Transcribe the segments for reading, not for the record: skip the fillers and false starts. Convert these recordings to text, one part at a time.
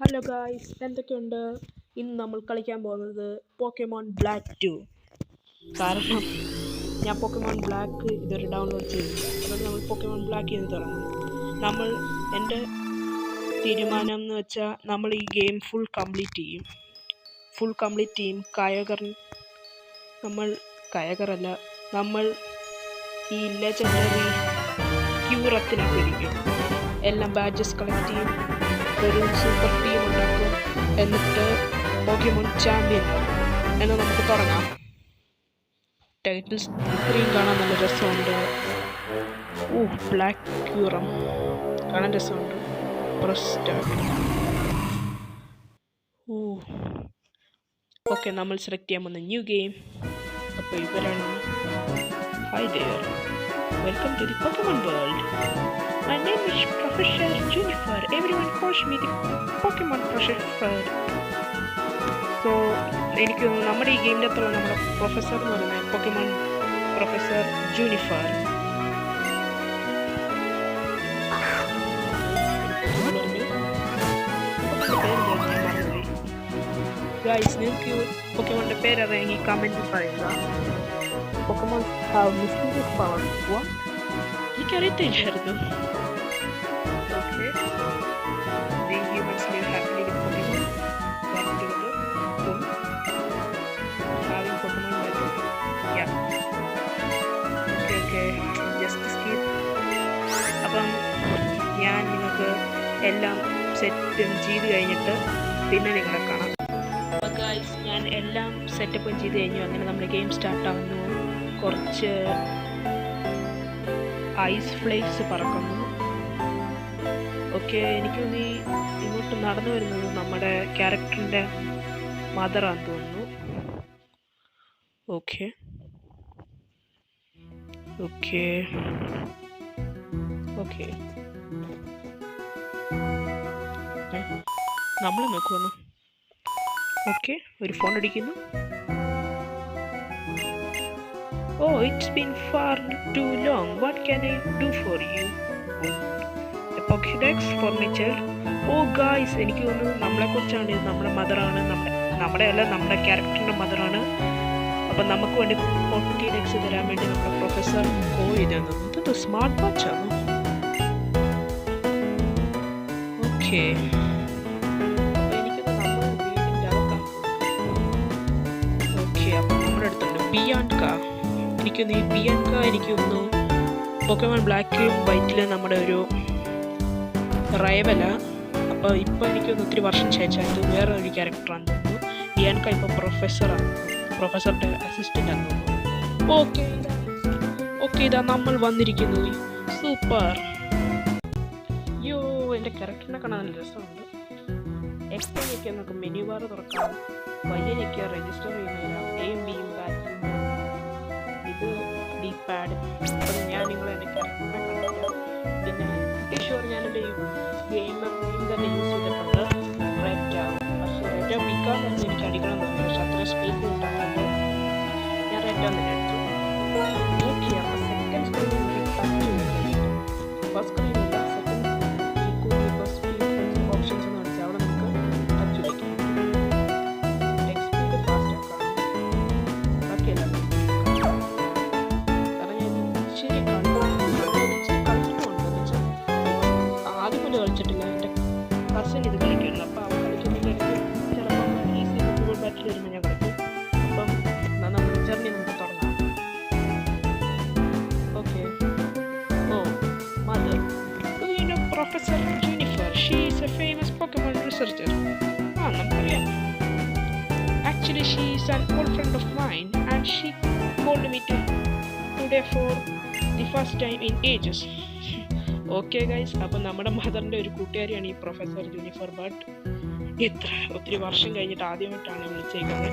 Hello guys, എന്തൊക്കെയുണ്ട്? ഇന്ന് നമ്മൾ കളിക്കാൻ പോകുന്നത് പോക്കെമോൺ ബ്ലാക്ക് 2. കാരണം ഞാൻ പോക്കെമോൺ ബ്ലാക്ക് ഇതുവരെ ഡൗൺലോഡ് ചെയ്തില്ല. അതുകൊണ്ട് നമ്മൾ പോക്കെമോൺ ബ്ലാക്ക് ചെയ്ത് തുടങ്ങും. എൻ്റെ തീരുമാനം എന്ന് വെച്ചാൽ നമ്മൾ ഈ ഗെയിം ഫുൾ കംപ്ലീറ്റ് ചെയ്യും. നമ്മൾ ഈ ലെജൻഡറി ക്യൂറത്തിനെ പിടിക്കും. എല്ലാം ബാഡ്ജസ് കളക്ട് ചെയ്യും, ഒരു സൂപ്പർ ടീം ഉണ്ടാക്കും, എന്നിട്ട് പോക്കെമോൺ ചാമ്പ്യൻ എന്ന് നമുക്ക് തുടങ്ങാം. ടൈറ്റിൽ സ്ക്രീൻ കാണാൻ നല്ല രസമുണ്ട്. ബ്ലാക്ക് ക്യൂറം കാണാൻ രസമുണ്ട്. ഓക്കെ, നമ്മൾ സെലക്ട് ചെയ്യാൻ പോകുന്ന ന്യൂ ഗെയിം. അപ്പോൾ ഇവരാണ്. Hi there, welcome to the Pokemon world. My name is Professor Junifer. Everyone calls me the Pokemon Professor. So, എനിക്ക് നമ്മുടെ ഈ ഗെയിമിൻ്റെ അകത്തുള്ള നമ്മുടെ പ്രൊഫസർ എന്ന് പറയുന്നത് പോക്കെമോൺ പ്രൊഫസർ ജൂനിഫർ. ഗൈസ്, നിങ്ങൾക്ക് പോക്കെമോണിൻ്റെ പേരറിയാമെങ്കിൽ കമൻറ്റിൽ പറയുക. Pokemon have mysterious power. എനിക്കറിയത്തില്ലായിരുന്നു. The humans live happily with Pokemon, work together, having Pokemon battle. Yeah. Okay. Just skip. അപ്പം ഞാൻ നിങ്ങൾക്ക് എല്ലാം സെറ്റും ചെയ്ത് കഴിഞ്ഞിട്ട് പിന്നെ നിങ്ങളെ കാണാം. അപ്പോൾ ഗൈസ്, ഞാൻ എല്ലാം സെറ്റപ്പും ചെയ്ത് കഴിഞ്ഞു. അങ്ങനെ നമ്മുടെ ഗെയിം സ്റ്റാർട്ടാവുന്നു. കുറച്ച് ഐസ് ഫ്ലേക്സ് പറക്കുന്നു. ഓക്കെ, എനിക്കൊന്ന് ഇങ്ങോട്ട് നടന്നു വരുന്നത് നമ്മുടെ ക്യാരക്ടറിൻ്റെ മദറാന്ന് തോന്നുന്നു. ഓക്കെ നമ്മൾ നോക്കുന്നു. ഓക്കെ, ഒരു ഫോൺ അടിക്കുന്നു. Oh, it's been far too long. What can I do for you? A Pokédex for my child. Oh guys, എനിക്ക് തോന്നുന്നു നമ്മളെക്കുറിച്ചാണ്. ഇത് നമ്മുടെ മദറാണ്. നമ്മുടെ ക്യാരക്ടറിൻ്റെ മദറാണ്. അപ്പം നമുക്ക് വേണ്ടി പോക്കിഡെക്സ് തരാൻ വേണ്ടി നമ്മുടെ പ്രൊഫസർ കോൾ ചെയ്തു. ഇത് സ്മാർട്ട് വാച്ചാണ്. ഓക്കെ, അപ്പോൾ എനിക്കൊന്ന് നമ്മുടെ വീടിൻ്റെ അകത്താണ്. ഓക്കെ, അപ്പം നമ്മുടെ അടുത്തുണ്ട് ബിയാൻക. എനിക്കൊന്ന് പോക്കെമോൺ ബ്ലാക്കും വൈറ്റിലും നമ്മുടെ ഒരു റൈവല. അപ്പോൾ ഇപ്പോൾ എനിക്കൊന്ന് ഒത്തിരി വർഷം ശേഷം ഇത് വേറെ ഒരു ക്യാരക്ടറാണ് തോന്നുന്നു. ബിയാൻക ഇപ്പോൾ പ്രൊഫസറുടെ അസിസ്റ്റൻ്റ് ആണ് തോന്നുന്നു. ഓക്കെ, ഇതാ നമ്മൾ വന്നിരിക്കുന്നു. സൂപ്പർ. എൻ്റെ ക്യാരക്ടറിനെ കാണാൻ നല്ല രസമുണ്ട്. എക്സ്പെക്റ്റ് നമുക്ക് മെനു ബാർ തുറക്കാം. വയ്യനൊക്കെ രജിസ്റ്റർ ചെയ്യുന്നതിനാണ് എയും ബിയും ബാക്കും. ഇത് ഡി പാഡ്. അപ്പം ഞാൻ എൻ്റെ ക്യാരക്ടറിനെ കണ്ടില്ല. പിന്നെ ഷുവർ ഞാനെൻ്റെ ഗെയിമർ നെയിം തന്നെ യൂസ് ചെയ്തിട്ടുണ്ട്, റെറ്റ. പക്ഷേ റെറ്റ പിക്കാൻ തന്നെ എനിക്ക് അടിക്കണം എന്ന് തോന്നുന്നു. പക്ഷെ അത്ര സ്പേസ് കിട്ടാറുണ്ട്. ഞാൻ റെറ്റ തന്നെ എടുത്തു. ഓക്കെ, അപ്പോൾ സെക്കൻഡ് സ്ക്രീനിൽ ടച്ച് ചെയ്യുന്നുണ്ട്. ഫസ്റ്റ് സ്ക്രീനില്ല, സെക്കൻഡ് ഓപ്ഷൻസ് എന്ന് കാണിച്ചാൽ അവിടെ നമുക്ക് ടച്ച് വയ്ക്കാം. ടെക്സ്റ്റ് സ്പീഡ് ഫാസ്റ്റ് ആക്കാം. ബാക്കിയല്ല കളിച്ചിട്ടില്ല. എൻ്റെ കസിൻ ഇത് കളിക്കുന്നുണ്ട്. അപ്പോൾ അവൻ കളിക്കുന്നില്ലെങ്കിൽ ചിലപ്പോൾ ഈസി ഫുട്ബോൾ ബാറ്റിൽ വരുമ്പോൾ ഞാൻ കളിക്കും. അപ്പം നമ്മുടെ ജേർണി നമുക്ക് തുടങ്ങാം. Okay. Mother. Professor Juniper. She is a famous Pokemon researcher. നമുക്കറിയാം. Actually she is an old friend of mine and she called me today for the first time in ages. Okay guys, അപ്പം നമ്മുടെ മദറിൻ്റെ ഒരു കൂട്ടുകാരിയാണ് ഈ professor ജൂനിഫർ. But ഒത്തിരി വർഷം കഴിഞ്ഞിട്ട് ആദ്യമായിട്ടാണ് വിളിച്ചേക്കുന്നത്.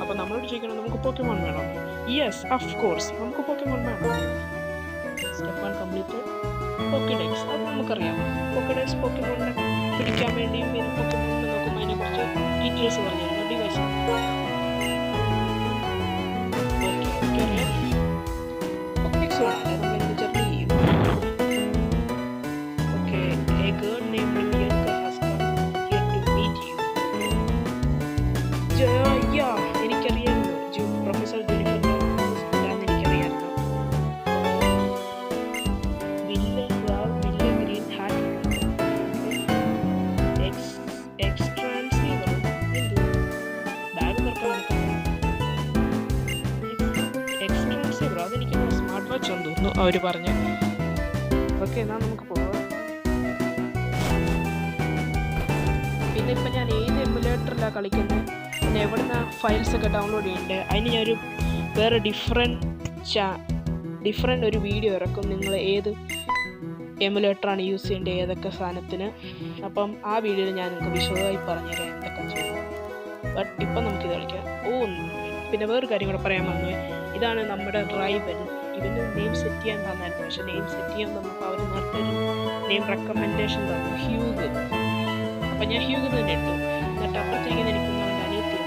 അപ്പം നമ്മളോട് ചോദിക്കണം, നമുക്ക് പോക്കെമോൺ വേണം? യെസ്, ഓഫ് കോഴ്സ്, നമുക്ക് പോക്കെമോൺ വേണം. Step 1 complete. പോക്കിഡെക്സ്, അത് നമുക്കറിയാം. പോക്കിഡെക്സ് പോക്കെമോണിനെ പിടിക്കാൻ വേണ്ടിയും ഇത് പോക്കെമോണിനെ നോക്കുമ്പോൾ അതിനെക്കുറിച്ച് ഡീറ്റെയിൽസ് പറഞ്ഞിരുന്നു. ഡിവൈസ് അറിയാം. എന്നായിരുന്നു അവർ പറഞ്ഞത്. ഓക്കെ, എന്നാൽ നമുക്ക് പോകാം. പിന്നെ ഇപ്പം ഞാൻ ഏത് എമുലേറ്ററിലാണ് കളിക്കുന്നത്, പിന്നെ എവിടെ നിന്ന് ഫയൽസൊക്കെ ഡൗൺലോഡ് ചെയ്യുന്നുണ്ട്, അതിന് ഞാനൊരു വേറെ ഡിഫറെൻ്റ് ഒരു വീഡിയോ ഇറക്കും. നിങ്ങൾ ഏത് എമുലേറ്ററാണ് യൂസ് ചെയ്യേണ്ടത്, ഏതൊക്കെ സാധനത്തിന്. അപ്പം ആ വീഡിയോയിൽ ഞാൻ നിങ്ങൾക്ക് വിശദമായി പറഞ്ഞുതരാം എന്തൊക്കെ ചെയ്യും. ബട്ട് ഇപ്പം നമുക്കിത് കളിക്കാം. പിന്നെ വേറൊരു കാര്യം കൂടെ പറയാൻ വന്നു. ഇതാണ് നമ്മുടെ റൈവൽ. ഇതിന് നെയിം സെറ്റ് ചെയ്യാൻ തന്നായിരുന്നു, പക്ഷെ നെയിം സെറ്റ് ചെയ്യാൻ തന്നപ്പോൾ അവർ നേരത്തെ ഒരു നെയിം റെക്കമെൻഡേഷൻ തന്നു, ഹ്യൂഗ്. അപ്പം ഞാൻ ഹ്യൂഗ് തന്നെ ഇട്ടു. എന്നിട്ട് അപ്പുറത്തേക്ക് എനിക്കൊന്നും അവൻ്റെ അനിയത്തിയുണ്ട്.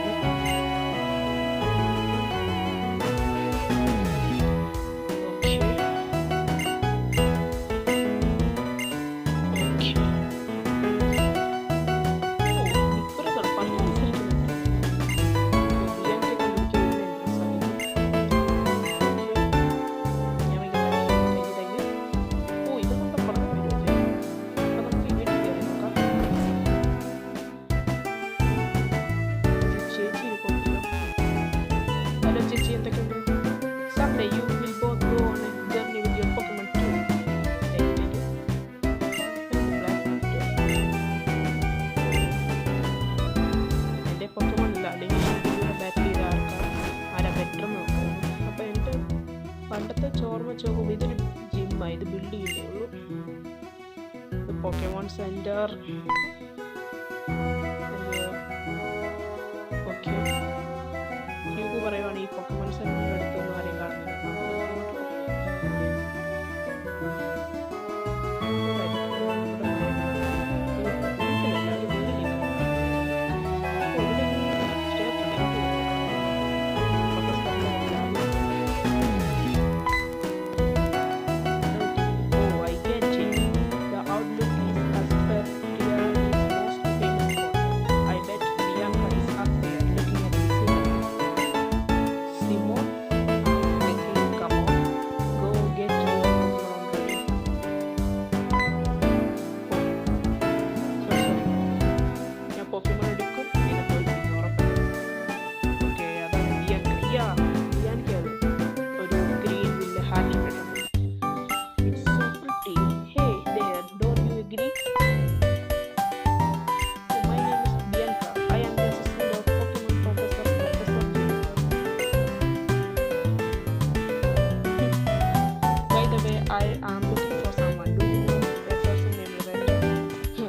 Someday you will both go on a journey with your Pokemon too. എൻ്റെ Pokemon ഇല്ല, അല്ലെങ്കിൽ ബാറ്റിൽ ചെയ്ത ആരാ ബെറ്റർ നോക്കാം. അപ്പം എൻ്റെ പണ്ടത്തെ ചോർമ്മ ചോക്കുമ്പോൾ ഇതൊരു ജിമ്മാണ്, ഇത് ബിൽഡ് ചെയ്യുന്നേ ഉള്ളൂ. ഇത് Pokemon Center. ഓക്കെ, ഹ്യൂഗ് പറയുവാണ് ഈ Pokemon Center എടുത്തൊന്നും ആരെയും കാണുന്നില്ല.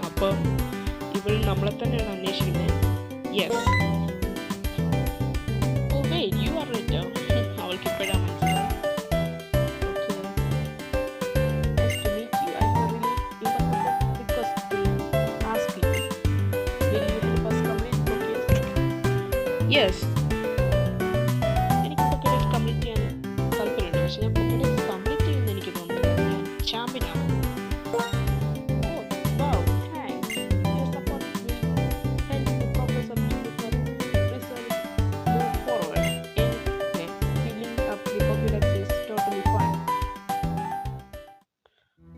അപ്പം ഇവൾ നമ്മളെ തന്നെയാണ് അന്വേഷിക്കുന്നത്. Yes, oh wait, you are right. അവൾക്ക് ഇപ്പോഴാണ് മനസ്സിലായി. യെസ്, എനിക്ക് പൊക്കഡേറ്റ് കംപ്ലീറ്റ് ചെയ്യാൻ താല്പര്യമുണ്ട്, പക്ഷെ ഞാൻ പൊക്കഡേറ്റ് കംപ്ലീറ്റ് ചെയ്യുമെന്ന് എനിക്ക് തോന്നുന്നില്ല. ഞാൻ ചാമ്പ്യനാണ്.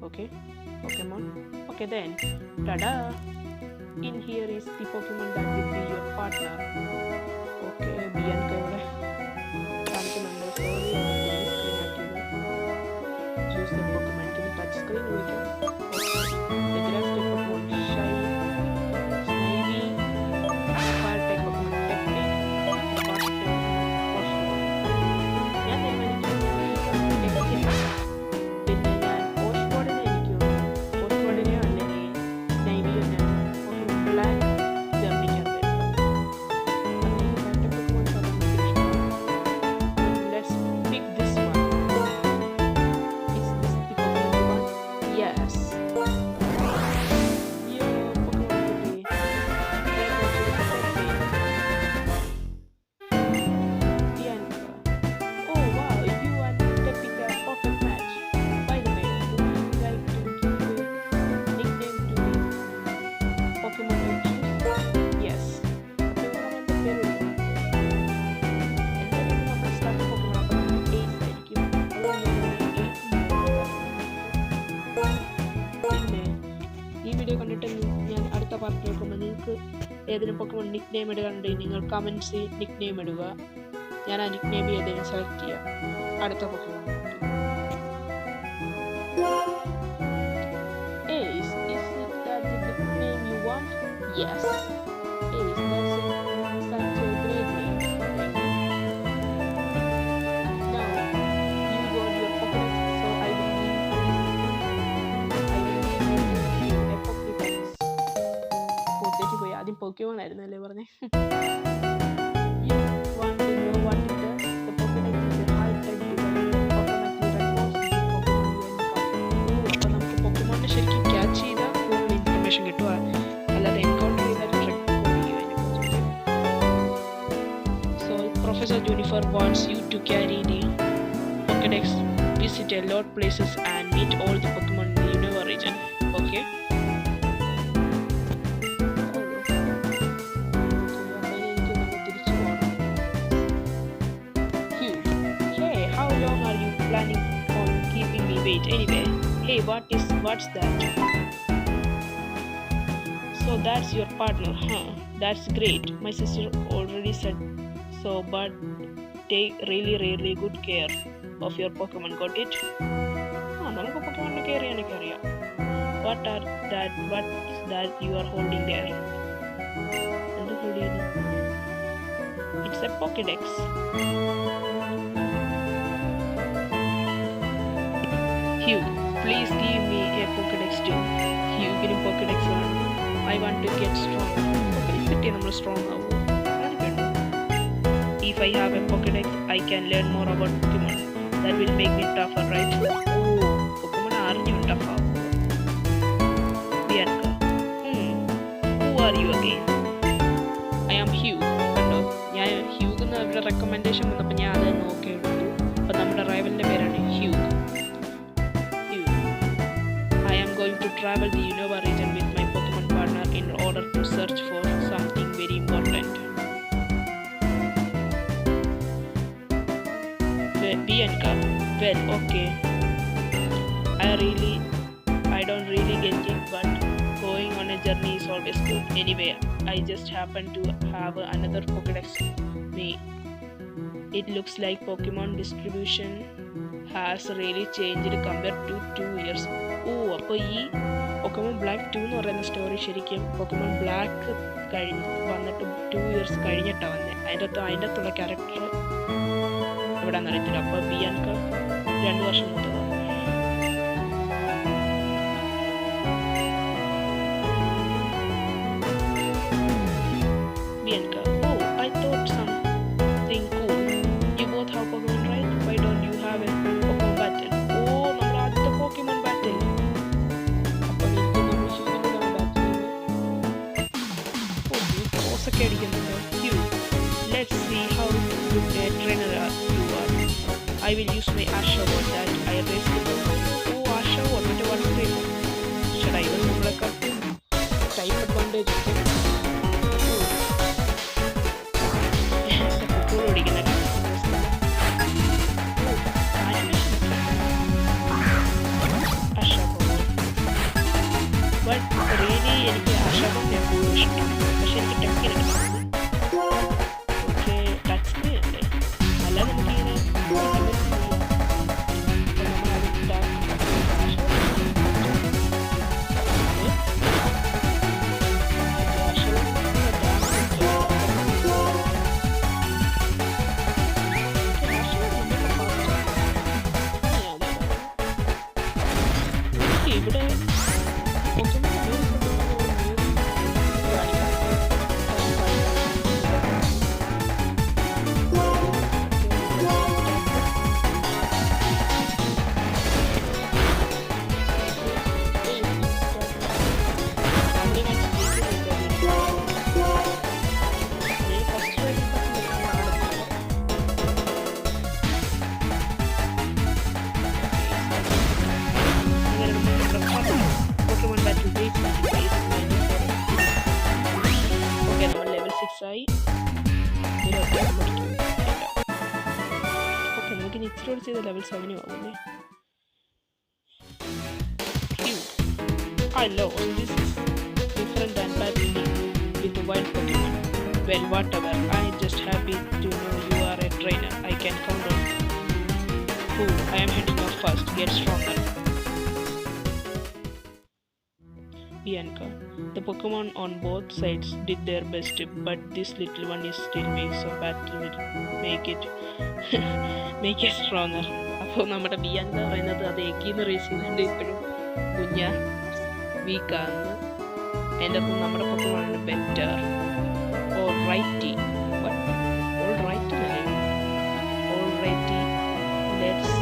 Okay, Pokemon. Okay then, tada! In here is the Pokemon that will be your partner. Okay, Bianca ഇവിടെ കാണിക്കുന്നുണ്ട്. Sorry, screen ആക്കിയത്. Choose the Pokemon. Touch screen വിളിക്കാം. The grass type Pokemon Shy, Snivy, Fire type Pokemon Tepig, Frost type Frostwall. ഞാൻ part കേൾക്കുമ്പോൾ നിങ്ങൾക്ക് ഏതെങ്കിലും Pokemon നിക് name ഇടുകയുണ്ടെങ്കിൽ നിങ്ങൾ കമൻറ്റ്സിൽ നിക് name ഇടുക. ഞാൻ ആ നിക് നെയിം ഏതെങ്കിലും സെലക്ട് ചെയ്യാം. അടുത്ത Pokemon Yes. Hey, that's such a great name. Thank you. Now, you got your Pokédex, so I will give you a Pokédex. ഓ തെറ്റിപ്പോയി ആദ്യം Pokemon ആയിരുന്നല്ലേ പറഞ്ഞേ. You want to know what it does? The Pokédex is a high-tech device that automatically records the Pokemon you encounter. ഓ അപ്പോൾ നമുക്ക് Pokemon ശരിക്കും catch ചെയ്താൽ കൂടുതൽ information കിട്ടുക, അല്ലാതെ എൻകൗണ്ടർ ചെയ്താൽ റെക്കോർഡ് ചെയ്യുക. So Professor Junifer wants you to carry the Pokédex, visit a lot places and meet all the Pokemon in the Unova region. Okay? Planning on keeping me wait anyway. Hey, what's that? So that's your partner, huh? That's great. My sister already said so, but take really good care of your Pokemon. Got it? നമുക്ക് Pokemon care ചെയ്യാനൊക്കെ അറിയാം. What's that you are holding there? എന്താ hold ചെയ്യുന്നത്? It's a Pokédex. Hugh, please give me a Pokédex too. Hugh, give me Pokédex one. I want to get strong. Pokédex കിട്ടിയ നമ്മൾ strong ആവോ? If I have a Pokédex, I can learn more about Pokemon. That will make me tougher, right? Oh, Pokemon അറിഞ്ഞു tough ആവോ? Bianca. Who are you again? I am Hugh. കണ്ടോ? ഞാൻ Hugh എന്ന് അവരുടെ recommendation വന്നപ്പോൾ ഞാൻ അത് നോക്കി എടുത്തു. അപ്പോൾ നമ്മുടെ റൈവലിൻ്റെ പേരാണ് Hugh. Going to travel the Unova region with my Pokemon partner in order to search for something very important. Bianca, well, okay. I don't really get it, but going on a journey is always good. Anyway, I just happen to have another Pokédex me. It looks like Pokemon distribution has really changed compared to 2 years. ഓ അപ്പോൾ ഈ Pokemon Black 2 എന്ന് പറയുന്ന story ശരിക്കും Pokemon Black വന്നിട്ട് 2 years കഴിഞ്ഞിട്ടാണ് വന്നത്. അതിൻ്റെ അകത്തുള്ള ക്യാരക്ടർ എവിടെയാണെന്ന് അറിയത്തില്ല. അപ്പോൾ ബിയാൻക 2 വർഷം മൂത്തതാണ്. Bianca, oh I thought something cool. You both have Pokemon, right? Why don't you have a Pokemon battle? ഓ നമ്മുടെ ആദ്യത്തെ Pokemon battle. അപ്പോൾ എനിക്ക് നമ്മൾ ശരിക്കും ബാറ്റിൽ ഒക്കെ അടിക്കുന്നുണ്ടോ? Let's see how good a trainer you are. I will use my Ashawon that I raised with. Oh, Ashawon, what a wonderful. Should I even നമ്മളെ cut type advantage ഒക്കെ football ഓടിക്കുന്നുണ്ട്. But really എനിക്ക് Ashawon എപ്പോഴും ഇഷ്ടമാണ്. പക്ഷെ എനിക്ക് ടെക്കിലാണ് touch screen അല്ലേ, അല്ലാതെ നമുക്കിങ്ങനെ ഇവിടെ ആയി. ഓക്കെ നമുക്കിനി ഇച്ചിരി ചെയ്ത level 7 ആവുമല്ലേ. Hello, this is different than battling with the wild Pokemon. Well, whatever. I'm just happy to know you are a trainer. I can count on you. Cool, I am heading off first. Get stronger. Bianca. The Pokemon on both sides did their best, but this little one is still weak, so battle will make it make it stronger. അപ്പോൾ നമ്മുടെ Bianca പറയുന്നത് അത് എക്കീന്ന് raise ചെയ്യുന്നുണ്ട് ഇപ്പോഴും കുഞ്ഞ വീക്കാന്ന്. എൻ്റെ അപ്പം നമ്മുടെ പൊക്കമാണ് better all righty all righty all righty let's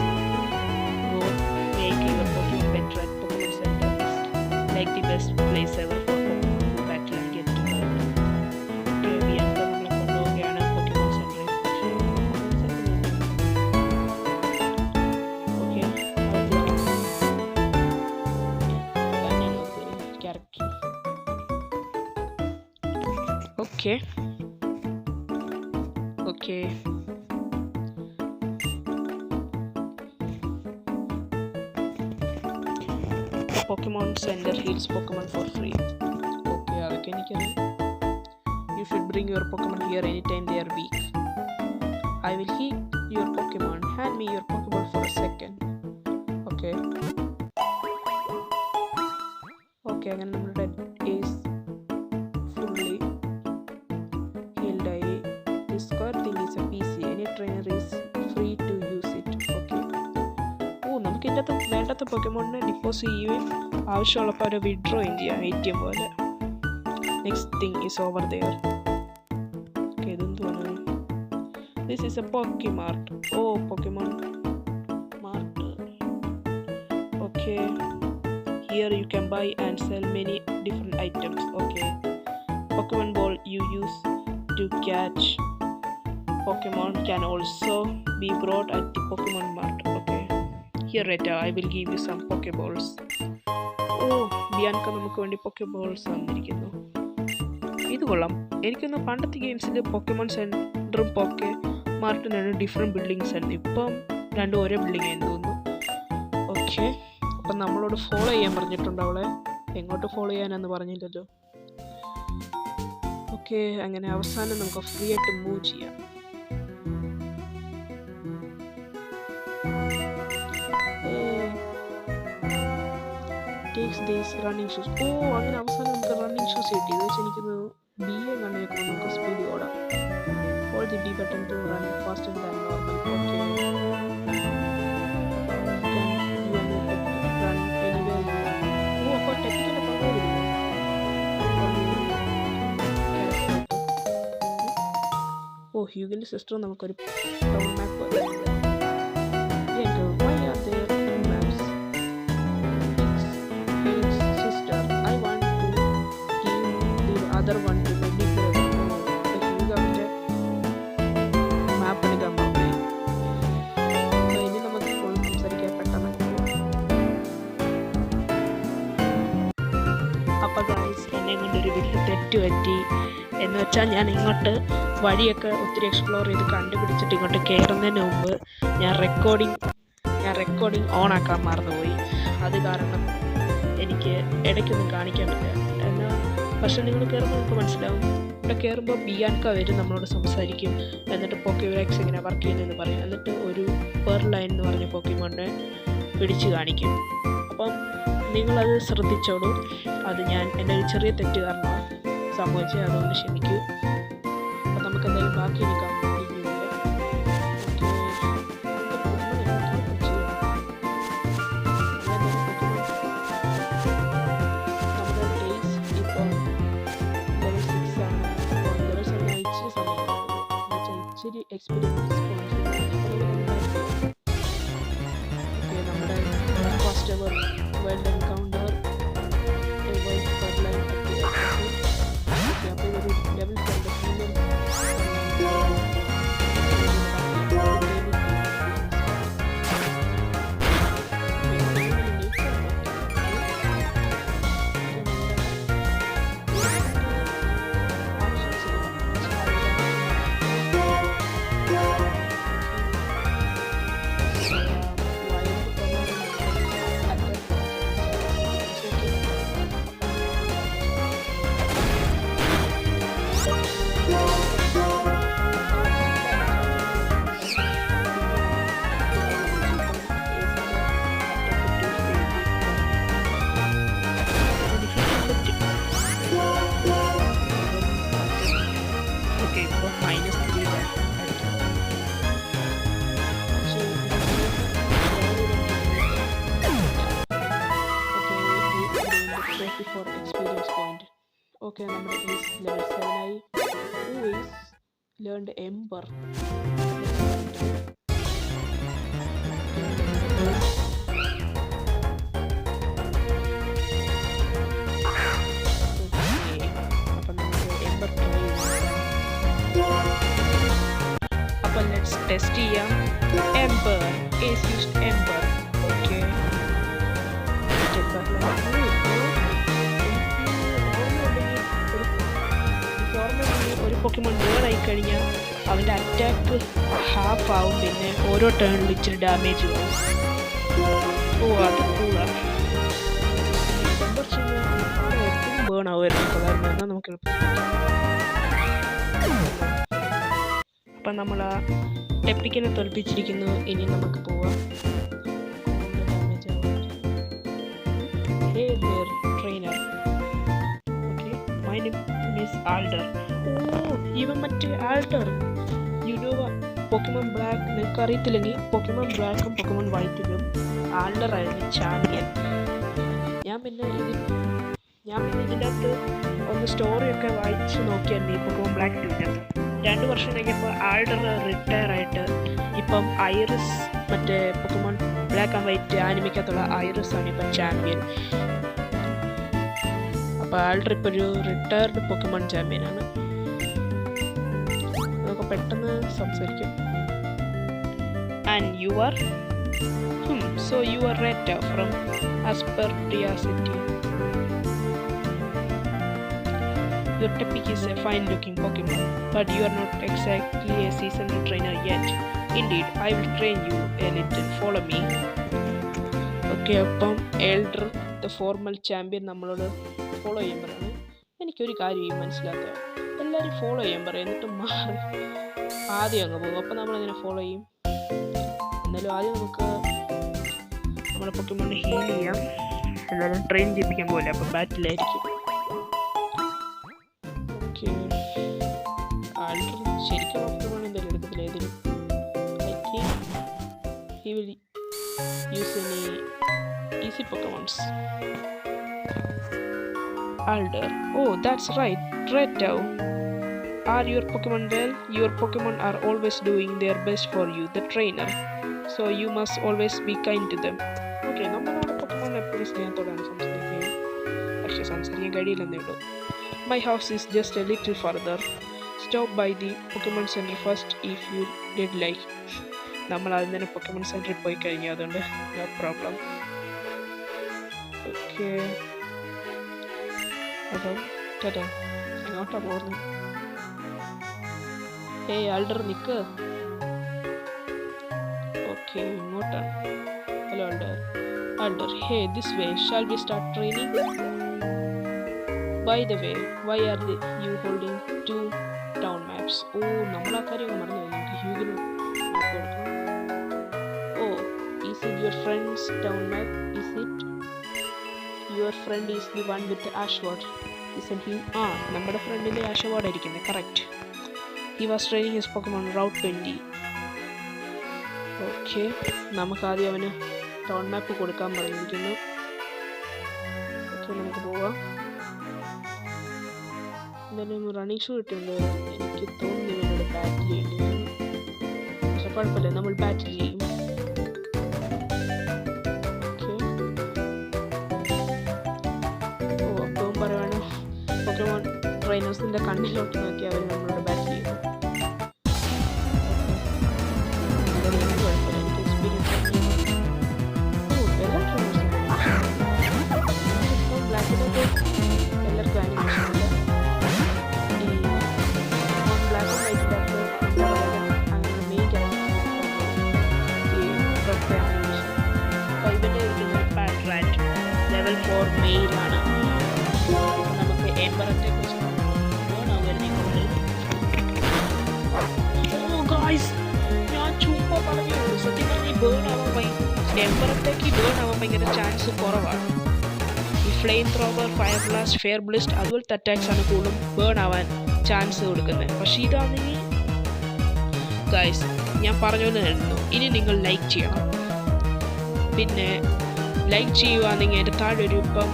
go make your Pokemon better at Pokemon Center. Like the best place ever for Pokemon to battle and get to learn. Okay, Bianca നമ്മളെ കൊണ്ടുപോവുകയാണ് Pokemon Center. Okay, തന്നെ നോക്ക് character. Okay. Okay. Pokemon Center heals Pokemon for free. Okay, അതൊക്കെ എനിക്കറിയാം. You should bring your Pokemon here anytime they are weak. I will heal your Pokemon. Hand me your Pokemon for a second. Okay. Okay, അങ്ങനെ നമ്മുടെ is fully healed ആയി. This square thing is a PC. Any trainer is free to use it. Okay. നമുക്ക് ഇതിനകത്ത് വേണ്ടാത്ത പൊക്കമോണിനെ ഡിപ്പോസ് ചെയ്യുകയും ആവശ്യമുള്ളപ്പോൾ അവരെ വിഡ്രോയും ചെയ്യാം ATM പോലെ. Next thing is over there. Okay, ഇതെന്തുവാണ്? This is a Pokemart. Oh, Pokemon mart. Okay, here you can buy and sell many different items. Okay, Pokemon ball you use to catch Pokemon can also be brought at the Pokemon Mart. Okay, here Retta, I will give you some Pokeballs. Oh, Bianca നമുക്ക് വേണ്ടി Pokeballs തന്നിരിക്കുന്നു. ഇത് കൊള്ളാം. എനിക്കൊന്ന് പണ്ടത്തെ ഗെയിംസിൽ Pokemon സെൻറ്ററും പോക്കെ മാർട്ടിനാണ് different buildings ആയിരുന്നു. ഇപ്പം രണ്ടും ഒരേ ബിൽഡിംഗ് ആയെന്ന് തോന്നുന്നു. ഓക്കെ, അപ്പം നമ്മളോട് ഫോളോ ചെയ്യാൻ പറഞ്ഞിട്ടുണ്ട് അവളെ. എങ്ങോട്ട് ഫോളോ ചെയ്യാനെന്ന് പറഞ്ഞില്ലല്ലോ. ഓക്കെ, അങ്ങനെ അവസാനം നമുക്ക് ഫ്രീ ആയിട്ട് മൂവ് ചെയ്യാം. Takes these running shoes. Oh, അങ്ങനെ അവസാനം നമുക്ക് റണ്ണിങ് ഷൂസ് കിട്ടി. ഇത് വെച്ച് എനിക്കൊന്ന് BA കണ്ടേക്കുമ്പോൾ നമുക്ക് സ്പീഡ് ഓടാം. Hold the D button to run faster than normal. Okay, run anyway. Oh, അപ്പോൾ ടെക്നിക്കൽ പങ്കുവരുന്നു. ഓ, ഹ്യൂഗിൻ്റെ സിസ്റ്റർ നമുക്കൊരു town map other one to maybe Hugh അവൻ്റെ മാപ്പ് എടുക്കാൻ പറഞ്ഞു. ഇനി നമുക്ക് ഇപ്പോൾ സംസാരിക്കാൻ പെട്ടെന്ന്. അപ്പോൾ ഗൈസ്, എന്നെ കൊണ്ടൊരു വലിയ തെറ്റ് പറ്റി. എന്ന് വെച്ചാൽ ഞാൻ ഇങ്ങോട്ട് വഴിയൊക്കെ ഒത്തിരി എക്സ്പ്ലോർ ചെയ്ത് കണ്ടുപിടിച്ചിട്ട് ഇങ്ങോട്ട് കയറുന്നതിന് മുമ്പ് ഞാൻ റെക്കോർഡിങ് ഓൺ ആക്കാൻ മറന്നുപോയി. അത് കാരണം എനിക്ക് ഇടയ്ക്കൊന്നും കാണിക്കാൻ പറ്റില്ല. എന്നാൽ പക്ഷെ നിങ്ങൾ കയറുമ്പോൾ നമുക്ക് മനസ്സിലാവും. ഇവിടെ കയറുമ്പോൾ ബിയാൻക വരും, നമ്മളോട് സംസാരിക്കും. എന്നിട്ട് പോക്കിമാക്സ് എങ്ങനെ വർക്ക് ചെയ്യുന്നതെന്ന് പറയും. എന്നിട്ട് ഒരു പെർ ലൈൻ എന്ന് പറഞ്ഞ പോക്കിമോനെ പിടിച്ച് കാണിക്കും. അപ്പം നിങ്ങളത് ശ്രദ്ധിച്ചോളൂ. അത് ഞാൻ എൻ്റെ ഒരു ചെറിയ തെറ്റ് കാരണമാണ് സംഭവിച്ചത്. അതുകൊണ്ട് ക്ഷമിക്കൂ. അപ്പം നമുക്ക് എന്തായാലും ബാക്കി എടുക്കാം. എക്സ്പീരിയൻസ് നമ്മുടെ ഫസ്റ്റ് എവർ വേൾഡ് എൻകൗണ്ടർ അപ്പോൾ ഒരു level four experience point. Okay, നമ്മുടെ ഈസ് ലെവൽ 7 ആയി. Who is learned Ember. അപ്പം ലെറ്റ്സ് ടെസ്റ്റ് ചെയ്യാം. Ember is used Ember. Okay, ഒരു പൊക്കിമോൺ ബേണായി കഴിഞ്ഞാൽ അവൻ്റെ അറ്റാക്ക് ഹാഫ് ആവും, പിന്നെ ഓരോ ടേണിലും ഇച്ചിരി ഡാമേജ് ആവും. ഓ, അത് കൂളാണ്. എപ്പോഴും ബേൺ ആവുമായിരുന്നു കാരണം എന്നാൽ നമുക്ക് എളുപ്പം. അപ്പം നമ്മൾ ആ എപ്പിക്കിനെ തോൽപ്പിച്ചിരിക്കുന്നു. ഇനി നമുക്ക് പോവാം. Hey there, trainer. Okay, my name is Alder. Oh, even മറ്റേ Alder. You know Pokemon Black നിങ്ങൾക്ക് അറിയത്തില്ലെങ്കിൽ Pokemon Blackും Pokemon Whiteലും ആൾഡർ ആയിരുന്നു ചാമ്പ്യൻ. ഞാൻ പിന്നെ ഇതിൻ്റെ അകത്ത് ഒന്ന് സ്റ്റോറിയൊക്കെ വായിച്ച് നോക്കിയായിരുന്നു ഈ Pokemon Black 2-ൻ്റെ. 2 വർഷം കഴിഞ്ഞപ്പോൾ ആൾഡർ റിട്ടയർ ആയിട്ട് ഇപ്പം ഐറിസ്, മറ്റേ Pokemon ബ്ലാക്ക് ആൻഡ് വൈറ്റ് ആനിമിക്കത്തുള്ള ഐറിസ് ആണ് ഇപ്പം ചാമ്പ്യൻ. അപ്പോൾ ആൾഡർ ഇപ്പോൾ ഒരു റിട്ടയർഡ് Pokemon ചാമ്പ്യനാണ്. നമുക്ക് പെട്ടെന്ന് സംസാരിക്കും. And you are so you are Retta from Aspertia City. Your Tepic is a fine-looking Pokemon, but you are not exactly a seasoned trainer yet. Indeed, I will train you a little. Follow me. Okay, അപ്പം elder the formal champion നമ്മളോട് follow ചെയ്യാൻ പറയുന്നത്. എനിക്കൊരു കാര്യം മനസ്സിലാക്കുക, എല്ലാവരും follow ചെയ്യാൻ പറയും എന്നിട്ട് മാറി ആദ്യം അങ്ങ് പോകും. അപ്പം നമ്മളെങ്ങനെ ഫോളോ ചെയ്യും? എന്നാലും ആദ്യം നമുക്ക് നമ്മുടെ പൊക്കിമോനെ ഹീൽ ചെയ്യാം. എന്തായാലും ട്രെയിൻ ചെയ്യിപ്പിക്കാൻ പോലെ, അപ്പം ബാറ്റിലായിരിക്കും. ശരിക്കും പൊക്കിമോൺ എന്തായാലും എടുക്കത്തില്ല ഏതിലും. I think he will use any easy Pokemons. Alder. Oh, that's right. Retta. Are your Pokemon well? Your Pokemon are always doing their best for you, the trainer. So you must always be kind to them. Okay, നമ്മുടെ Pokemon എപ്പോഴും സ്നേഹത്തോടാണ് സംസാരിക്കുന്നത്. പക്ഷേ സംസാരിക്കാൻ കഴിയില്ലെന്നേ ഉള്ളൂ. My house is just a little further. Stop by the Pokemon Center first if you did like. നമ്മൾ ആദ്യം തന്നെ Pokemon Center പോയി കഴിഞ്ഞാൽ അതുകൊണ്ട് no problem. Okay. അപ്പം ചേട്ടാ എങ്ങോട്ടാ പോകുന്നത്? ഹേയ് ആൾഡർ, നിൽക്ക്. ഓക്കെ, ഇങ്ങോട്ടാണ്. Hello Alder, hey this way. Shall we start training? By the way, why are you holding 2 town maps? Oh, നമ്മൾ ആ കാര്യം മറന്നു. നമുക്ക് ഹ്യൂഗിന് മാപ്പ് കൊടുക്കണം. Oh, is it your friend's town map? Is it your friend is the one with Oshawott? Isn't he? നമ്മുടെ ഫ്രണ്ടിൻ്റെ Oshawott ആയിരിക്കുന്നത്. Correct. He was training his Pokemon Route 20. Okay, നമുക്ക് ആദ്യം അവന് ടൗൺ മാപ്പ് കൊടുക്കാൻ പറഞ്ഞിരിക്കുന്നു. ഓക്കെ, നമുക്ക് പോവാം. എന്തായാലും റണ്ണിങ് ഷൂ കിട്ടിയുണ്ട്. എനിക്ക് തോന്നുന്നു ഇവനോട് ബാറ്റിൽ ചെയ്യേണ്ടി. പക്ഷെ കുഴപ്പമില്ല, നമ്മൾ ബാറ്റിൽ ചെയ്യും. Pokemon ട്രെയിനേഴ്സിൻ്റെ കണ്ണിലോട്ട് നോക്കി അവർ നമ്മളോട് ബാറ്റ് ചെയ്യുന്നു. എനിക്ക് എക്സ്പീരിയൻസ് എല്ലാ ട്രെയിനേഴ്സും ബ്ലാക്കിനൊക്കെ എല്ലാവർക്കും ആനിമേഷൻ ഉണ്ട്. ഈ ബ്ലാക്ക് ആൻഡ് വൈറ്റിൻ്റെ അങ്ങനെ മെയിൻ ക്യാരക്ടർ ഈ ഡോക്ടർ ആനിമേഷൻ. അപ്പോൾ ഇവൻ്റെ ഇരിക്കുന്ന പാട്രാറ്റ് ലെവൽ 4 മെയിലാണ്. എംബറത്തെ കുറിച്ച് ഞാൻ ചുമ്മാ പറഞ്ഞു. സത്യം പറഞ്ഞാൽ ബേൺ ആവാൻ എംബറത്തേക്ക് ബേൺ ആവാൻ ഭയങ്കര ചാൻസ് കുറവാണ്. ഈ flamethrower, fire blast, fire blast അതുപോലത്തെ അറ്റാക്സ് ആണ് കൂടുതലും ബേൺ ആവാൻ ചാൻസ് കൊടുക്കുന്നത്. പക്ഷേ ഇതാണെങ്കിൽ ഗൈസ് ഞാൻ പറഞ്ഞത് തരുന്നു. ഇനി നിങ്ങൾ ലൈക്ക് ചെയ്യണം. പിന്നെ ലൈക്ക് ചെയ്യുകയാണെങ്കിൽ എൻ്റെ താഴെ ഒരു ഇപ്പം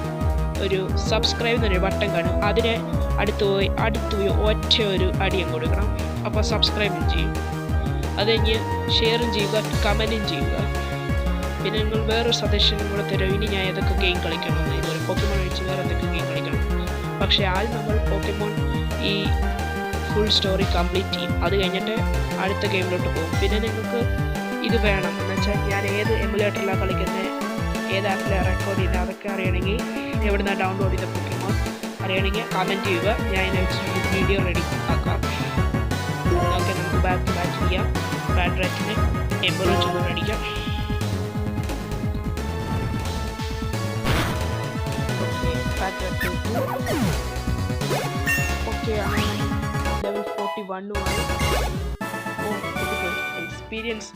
ഒരു സബ്സ്ക്രൈബ് എന്നൊരു ബട്ടൺ കാണും. അതിനെ അടുത്ത് പോയി ഒറ്റ ഒരു അടിയും കൊടുക്കണം. അപ്പോൾ സബ്സ്ക്രൈബും ചെയ്യും. അത് കഴിഞ്ഞ് ഷെയറും ചെയ്യുക, കമൻറ്റും ചെയ്യുക. പിന്നെ നിങ്ങൾ വേറൊരു സജഷനും കൂടെ തരും. ഇനി ഞാൻ ഏതൊക്കെ ഗെയിം കളിക്കണമെന്ന്, ഇതൊരു പോക്കമോൺ ഒഴിച്ച് വേറെ എന്തൊക്കെ ഗെയിം കളിക്കണം. പക്ഷേ ആദ്യം നമ്മൾ പോക്കമോൺ ഈ ഫുൾ സ്റ്റോറി കംപ്ലീറ്റ് ചെയ്യും. അത് കഴിഞ്ഞിട്ട് അടുത്ത ഗെയിമിലോട്ട് പോകും. പിന്നെ നിങ്ങൾക്ക് ഇത് വേണം എന്ന് വെച്ചാൽ ഞാൻ ഏത് എമുലേറ്ററിലാണ് കളിക്കുന്നത്, ഏത് ആപ്പിലാണ് റെക്കോർഡ് ചെയ്യുന്നത്, അതൊക്കെ അറിയണമെങ്കിൽ എവിടെ നിന്നാണ് ഡൗൺലോഡ് ചെയ്ത പോക്കമോൺ അറിയണമെങ്കിൽ കമൻറ്റ് ചെയ്യുക. ഞാൻ അതിനെ വെച്ച് വീഡിയോ റെഡി ആക്കാം. ഓക്കെ, നമുക്ക് ബാക്ക് ചെയ്യാം. ബാറ്റ് റേറ്റിന് എംബർ വെച്ചൊന്ന് മേടിക്കാം. Okay, level 41 experience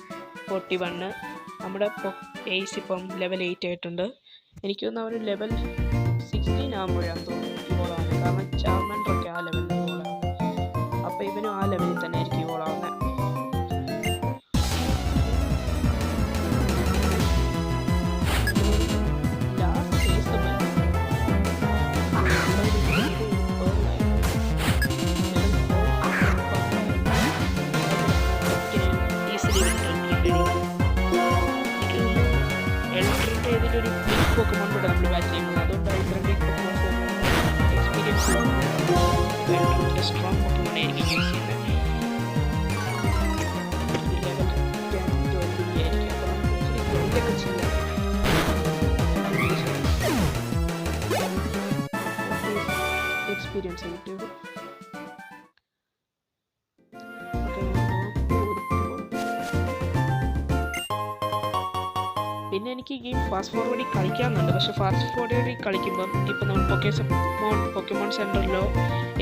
41. നമ്മുടെ ഏസ് ഇപ്പം ലെവൽ 8 ആയിട്ടുണ്ട്. എനിക്ക് തോന്നുന്നു അവർ ലെവൽ 16 ആകുമ്പോഴാണ് തോന്നുന്നു ഇവോളാണ്. കാരണം ചാർമൻഡറൊക്കെ ആ ലെവലിൽ ഇവോളാണ്. അപ്പോൾ ഇവനും ആ ലെവലിൽ തന്നെ ആയിരിക്കും ഇവോളാവുന്നത്. ഒരു ബിഗ് പോക്കമോൺ കൂടെ നമ്മൾ ബാറ്റ് ചെയ്യുന്നത്. അതുകൊണ്ടാണ് ഇത്രയും ബിഗ് പോക്കമോൺസ് എക്സ്പീരിയൻസ് സ്ട്രോങ് പോക്കമോൺ ആയിരിക്കും യൂസ് ചെയ്യുന്നത്. ലെവൽ 10-12 ആയിരിക്കും. അപ്പോൾ നമുക്ക് ഇച്ചിരി ഗ്രൗണ്ടൊക്കെ ചെയ്യാം. എക്സ്പീരിയൻസ് കിട്ടിയത്. പിന്നെ എനിക്ക് ഗെയിം ഫാസ്റ്റ് ഫോർവേഡിൽ കളിക്കാമെന്നുണ്ട്. പക്ഷേ ഫാസ്റ്റ് ഫോർവേഡിൽ കളിക്കുമ്പം ഇപ്പം നമ്മൾ പോക്കമോൺ സെൻറ്ററിലോ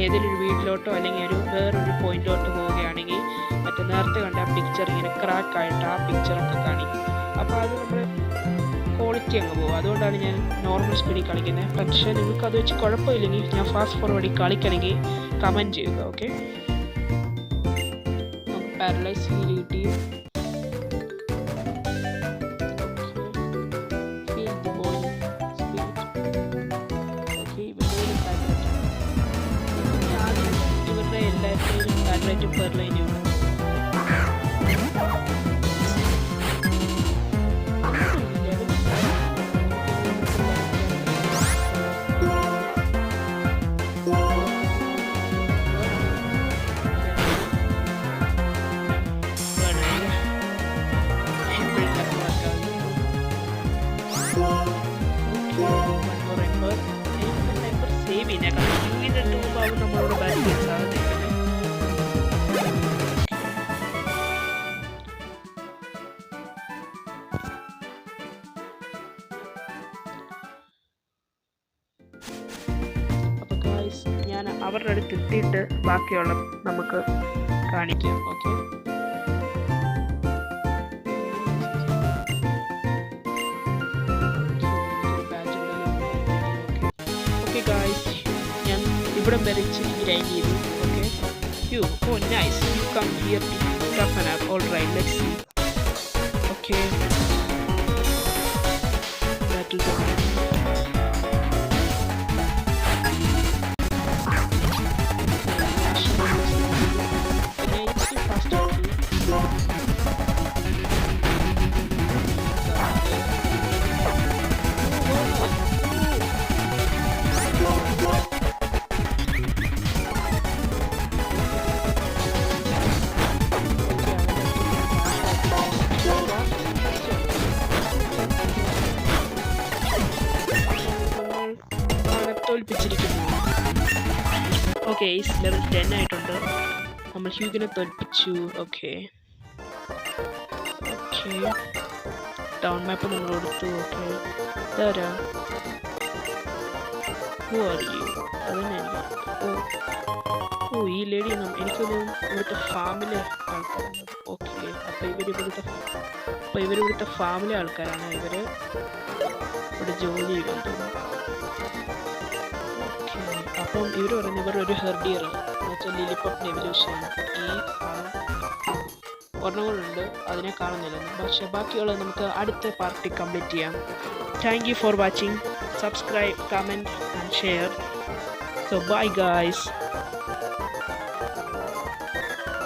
ഏതെങ്കിലും ഒരു വീട്ടിലോട്ടോ അല്ലെങ്കിൽ വേറൊരു പോയിന്റിലോട്ട് പോവുകയാണെങ്കിൽ മറ്റേ നേരത്തെ കണ്ട ആ പിക്ചർ ഇങ്ങനെ ക്രാക്കായിട്ട് ആ പിക്ചറൊക്കെ കാണിക്കും. അപ്പോൾ അത് നമ്മുടെ ക്വാളിറ്റി അങ്ങ് പോകും. അതുകൊണ്ടാണ് ഞാൻ നോർമൽ സ്പീഡിൽ കളിക്കുന്നത്. പക്ഷേ നിങ്ങൾക്ക് അത് വെച്ച് കുഴപ്പമില്ലെങ്കിൽ ഞാൻ ഫാസ്റ്റ് ഫോർവേഡിൽ കളിക്കണമെങ്കിൽ കമൻറ്റ് ചെയ്യുക. ഓക്കെ, നമുക്ക് പാരലൈസ് ഹീൽ കിട്ടി. എല്ലാവരും പെർലൈനും സേവ് ചെയ്യുന്ന കാരണം ചെയ്തിട്ട് മുമ്പ് അവർ നമ്മളോട് ബാറ്റ് ചെയ്യാൻ സാധ്യതയുണ്ട്. ഞാൻ അവരുടെ അടുത്ത് എത്തിയിട്ട് ബാക്കിയുള്ള നമുക്ക് കാണിക്കാം. ഓക്കെ, ഓക്കെ ഗായ്സ്, ഞാൻ ഇവിടം വരെ ഇച്ചിരി ഗ്രൈൻഡ് ചെയ്തു. Okay, nice, you come here to toughen up. All right, let's see. Okay, battle തോൽപ്പിച്ചിരിക്കുന്നു. ഓക്കെ, ലെവൽ 10 ആയിട്ടുണ്ട്. നമ്മൾ ഹ്യൂഗിനെ തോൽപ്പിച്ചു. ഓക്കെ, ടൗൺ മാപ്പ് നമ്മൾ കൊടുത്തു. ഓക്കെ, ഇതാരാ? അതന്നെ ഓ ഈ ലേഡി എനിക്കൊന്നും ഇവിടുത്തെ ഫാമിലെ ആൾക്കാരാണ്. ഓക്കെ, അപ്പോൾ ഇവരിവിടുത്തെ ഫാമിലെ ആൾക്കാരാണ്. ഇവര് ഇവിടെ ജോലി ചെയ്യുമെന്ന് തോന്നുന്നു. അപ്പം ഇവർ പറയുന്നത് ഇവരൊരു ഹെർഡിയർ എന്ന് വെച്ചാൽ ലിലിപോപ്പിൻ്റെ എവല്യൂഷൻ. ഈ ഒരെണ്ണം കൂടെ ഉണ്ട്, അതിനെ കാണുന്നില്ല. പക്ഷേ ബാക്കിയുള്ളത് നമുക്ക് അടുത്ത പാർട്ടി കംപ്ലീറ്റ് ചെയ്യാം. Thank you for watching. Subscribe, comment and share. So bye guys.